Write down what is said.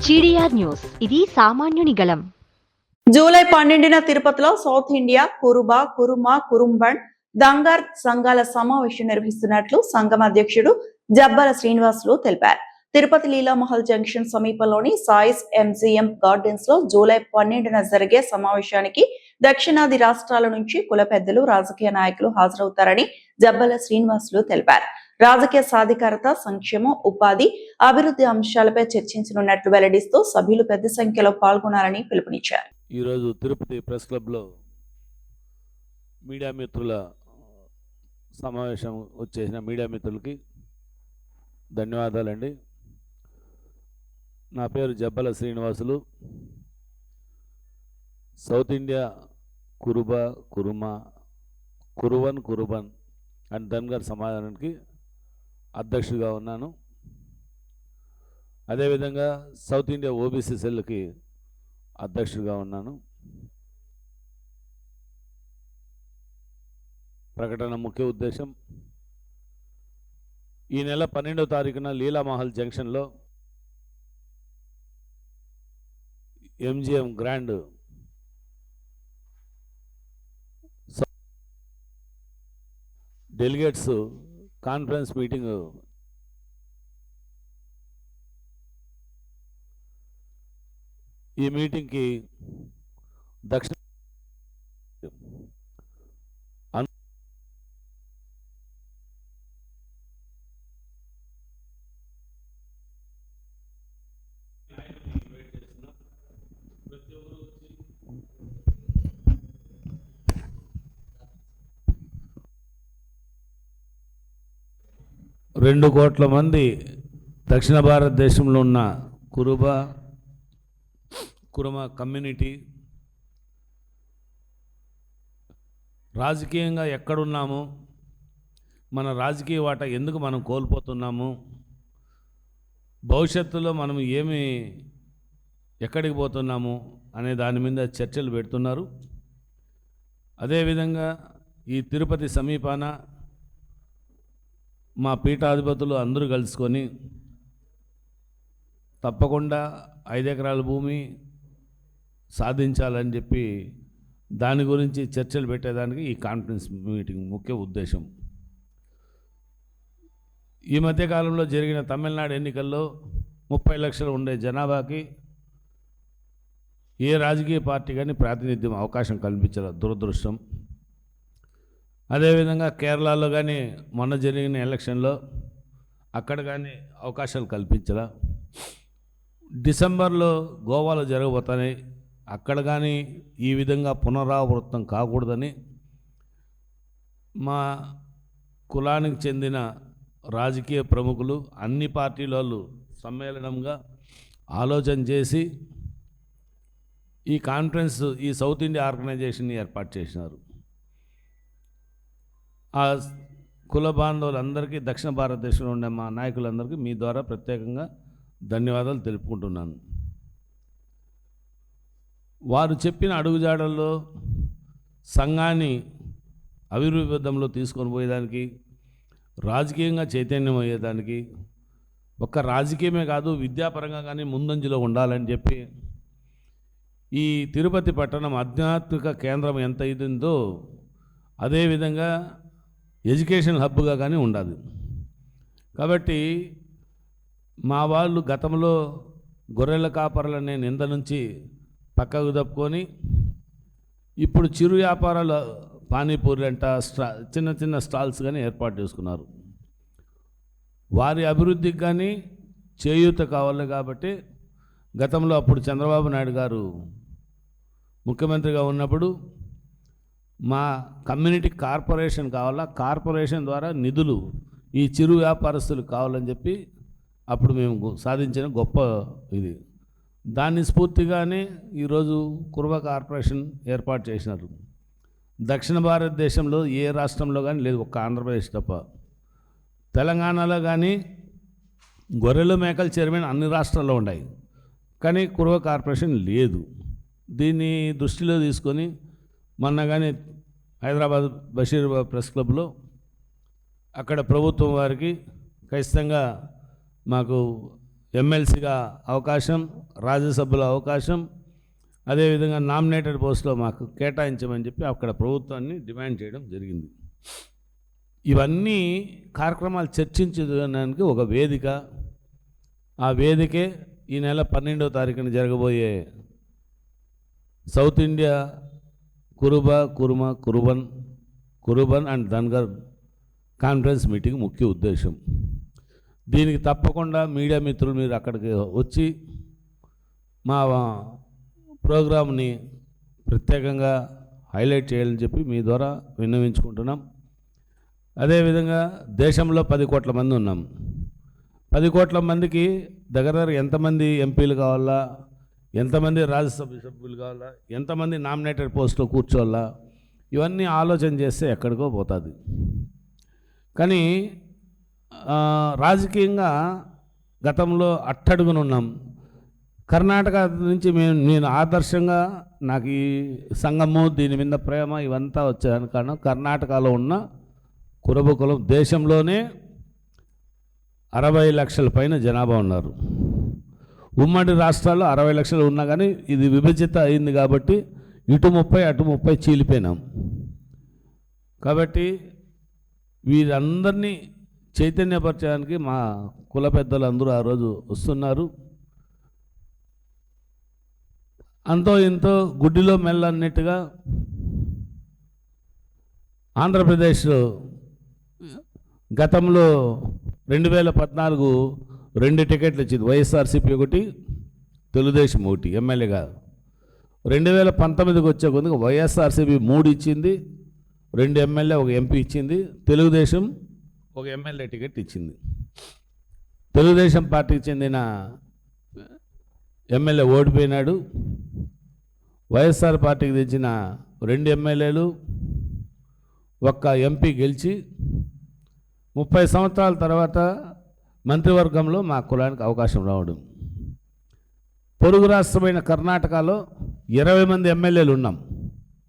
GDR news, ఇది సామాన్యుని గళం. జూలై 12న తిరుపతిలో సౌత్ ఇండియా కురుబ, కురుమ, కురుంబండ్, దంగర్ సంఘాల సమావేశం నిర్వహిస్తున్నట్లు సంఘం అధ్యక్షుడు జబ్బల శ్రీనివాసులు తెలిపారు. తిరుపతి లీలామహల్ జంక్షన్ సమీపంలోని సాయిస్ ఎంజీఎం గార్డెన్స్ లో జూలై 12న జరిగే సమావేశానికి దక్షిణాది రాష్ట్రాల నుంచి కుల పెద్దలు, రాజకీయ నాయకులు హాజరవుతారని జబ్బల శ్రీనివాసులు తెలిపారు. రాజకీయ సాధికారత, సంక్షేమం, ఉపాధి, అభివృద్ధి అంశాలపై చర్చించనున్నట్లు వెల్లడిస్తూ సభ్యులు పెద్ద సంఖ్యలో పాల్గొనాలని పిలుపునిచ్చారు. ఈరోజు తిరుపతి ప్రెస్ క్లబ్లో మీడియా మిత్రుల సమావేశం వచ్చేసిన మీడియా మిత్రులకి ధన్యవాదాలండి. నా పేరు Jabbala Srinivasulu. South India Kuruba, Kuruma, Kuruban and Dhangar సమాధానానికి అధ్యక్షుడిగా ఉన్నాను. అదేవిధంగా సౌత్ ఇండియా ఓబీసీ సెల్కి అధ్యక్షుడిగా ఉన్నాను. ప్రకటన ముఖ్య ఉద్దేశం, ఈ నెల 12వ తారీఖున లీలామహల్ జంక్షన్లో MGM grand delegates conference meeting ఈ మీటింగ్కి దక్షిణ రెండు కోట్ల మంది దక్షిణ భారతదేశంలో ఉన్న కురుమ కమ్యూనిటీ రాజకీయంగా ఎక్కడున్నాము, మన రాజకీయ వాటా ఎందుకు మనం కోల్పోతున్నాము, భవిష్యత్తులో మనం ఎక్కడికి పోతున్నాము అనే దాని మీద చర్చలు పెడుతున్నారు. అదేవిధంగా ఈ తిరుపతి సమీపాన మా పీఠాధిపతులు అందరూ కలుసుకొని తప్పకుండా 5 ఎకరాల భూమి సాధించాలని చెప్పి దాని గురించి చర్చలు పెట్టేదానికి ఈ కాన్ఫరెన్స్ మీటింగ్ ముఖ్య ఉద్దేశం. ఈ మధ్యకాలంలో జరిగిన తమిళనాడు ఎన్నికల్లో 30 లక్షలు ఉండే జనాభాకి ఏ రాజకీయ పార్టీ కానీ ప్రాతినిధ్యం అవకాశం కల్పించాల, దురదృష్టం. అదేవిధంగా కేరళలో కానీ మొన్న జరిగిన ఎలక్షన్లో అక్కడ కానీ అవకాశాలు కల్పించరా. డిసెంబర్లో గోవాలో జరగబోతున్నాయి, అక్కడ కానీ ఈ విధంగా పునరావృతం కాకూడదని మా కులానికి చెందిన రాజకీయ ప్రముఖులు అన్ని పార్టీల వాళ్ళు సమ్మేళనంగా ఆలోచన చేసి ఈ కాన్ఫరెన్స్, ఈ సౌత్ ఇండియా ఆర్గనైజేషన్ని ఏర్పాటు చేసినారు. ఆ కుల బాంధవులందరికీ, దక్షిణ భారతదేశంలో ఉండే మా నాయకులందరికీ మీ ద్వారా ప్రత్యేకంగా ధన్యవాదాలు తెలుపుకుంటున్నాను. వారు చెప్పిన అడుగుజాడల్లో సంఘాన్ని అభివృద్ధిలో తీసుకొని పోయేదానికి, రాజకీయంగా చైతన్యం అయ్యేదానికి, ఒక్క రాజకీయమే కాదు విద్యాపరంగా కానీ ముందంజలో ఉండాలని చెప్పి ఈ తిరుపతి పట్టణం ఆధ్యాత్మిక కేంద్రం ఎంత ఇదిందో అదేవిధంగా ఎడ్యుకేషన్ హబ్గా కానీ ఉండాలి. కాబట్టి మా వాళ్ళు గతంలో గొర్రెల కాపరులనే నింద నుంచి పక్కకు తప్పుకొని ఇప్పుడు చిరు వ్యాపారాలు, పానీపూరి అంట, చిన్న చిన్న స్టాల్స్ కానీ ఏర్పాటు చేసుకున్నారు. వారి అభివృద్ధికి కానీ చేయూత కావాలి. కాబట్టి గతంలో అప్పుడు చంద్రబాబు నాయుడు గారు ముఖ్యమంత్రిగా ఉన్నప్పుడు మా కమ్యూనిటీ కార్పొరేషన్ కావాలా, కార్పొరేషన్ ద్వారా నిధులు ఈ చిరు వ్యాపారస్తులకు కావాలని చెప్పి అప్పుడు మేము సాధించిన గొప్ప ఇది. దాన్ని స్ఫూర్తిగానే ఈరోజు కురుబ కార్పొరేషన్ ఏర్పాటు చేసినారు. దక్షిణ భారతదేశంలో ఏ రాష్ట్రంలో కానీ లేదు, ఒక్క ఆంధ్రప్రదేశ్ తప్ప. తెలంగాణలో కానీ గొర్రెలు మేకల చైర్మన్ అన్ని రాష్ట్రాల్లో ఉన్నాయి, కానీ కురుబ కార్పొరేషన్ లేదు. దీన్ని దృష్టిలో తీసుకొని మొన్న కానీ హైదరాబాద్ బషీర్ ప్రెస్ క్లబ్లో అక్కడ ప్రభుత్వం వారికి ఖచ్చితంగా మాకు ఎమ్మెల్సీగా అవకాశం, రాజ్యసభలో అవకాశం, అదేవిధంగా నామినేటెడ్ పోస్టులో మాకు కేటాయించమని చెప్పి అక్కడ ప్రభుత్వాన్ని డిమాండ్ చేయడం జరిగింది. ఇవన్నీ కార్యక్రమాలు చర్చించడానికి ఒక వేదిక. ఆ వేదికే ఈ నెల 12వ తారీఖున జరగబోయే south India Kuruba Kuruma Kuruban and Dhangar conference meeting ముఖ్య ఉద్దేశం. దీనికి తప్పకుండా మీడియా మిత్రులు మీరు అక్కడికి వచ్చి మా ప్రోగ్రామ్ని ప్రత్యేకంగా హైలైట్ చేయాలని చెప్పి మీ ద్వారా విన్నవించుకుంటున్నాం. అదేవిధంగా దేశంలో 10 కోట్ల మంది ఉన్నాం. 10 కోట్ల మందికి దగ్గర ఎంతమంది ఎంపీలు కావాలా, ఎంతమంది రాజ్యసభ సభ్యులు కావాలా, ఎంతమంది నామినేటెడ్ పోస్టులో కూర్చోవాలా, ఇవన్నీ ఆలోచన చేస్తే ఎక్కడికో పోతుంది. కానీ రాజకీయంగా గతంలో అట్టడుగునున్నాం. కర్ణాటక నుంచి నేను ఆదర్శంగా నాకు ఈ సంఘము దీని మీద ప్రేమ ఇవంతా వచ్చేదాని కారణం కర్ణాటకలో ఉన్న కురుబ కులం. దేశంలోనే 60 లక్షల పైన జనాభా ఉన్నారు. ఉమ్మడి రాష్ట్రాల్లో 60 లక్షలు ఉన్నా కానీ ఇది విభజిత అయింది కాబట్టి ఇటు 30 అటు 30 చీలిపోయినాం. కాబట్టి వీరందరినీ చైతన్యపరచడానికి మా కుల పెద్దలు అందరూ ఆ రోజు వస్తున్నారు. అంతో ఇంతో గుడ్డిలో మెల్లన్నట్టుగా ఆంధ్రప్రదేశ్ గతంలో 2014 2 టికెట్లు ఇచ్చింది. వైఎస్ఆర్సీపీ ఒకటి, తెలుగుదేశం ఒకటి ఎమ్మెల్యేగా. 2019కి వచ్చే కొద్దిగా వైఎస్ఆర్సీపీ 3 ఇచ్చింది, 2 ఎమ్మెల్యే 1 ఎంపీ ఇచ్చింది. తెలుగుదేశం 1 ఎమ్మెల్యే టికెట్ ఇచ్చింది. తెలుగుదేశం పార్టీకి చెందిన ఎమ్మెల్యే ఓడిపోయినాడు. వైఎస్ఆర్ పార్టీకి తెచ్చిన 2 ఎమ్మెల్యేలు 1 ఎంపీ గెలిచి 30 సంవత్సరాల తర్వాత మంత్రివర్గంలో మా కులానికి అవకాశం రావడం. పొరుగు రాష్ట్రమైన కర్ణాటకలో 20 మంది ఎమ్మెల్యేలు ఉన్నాం.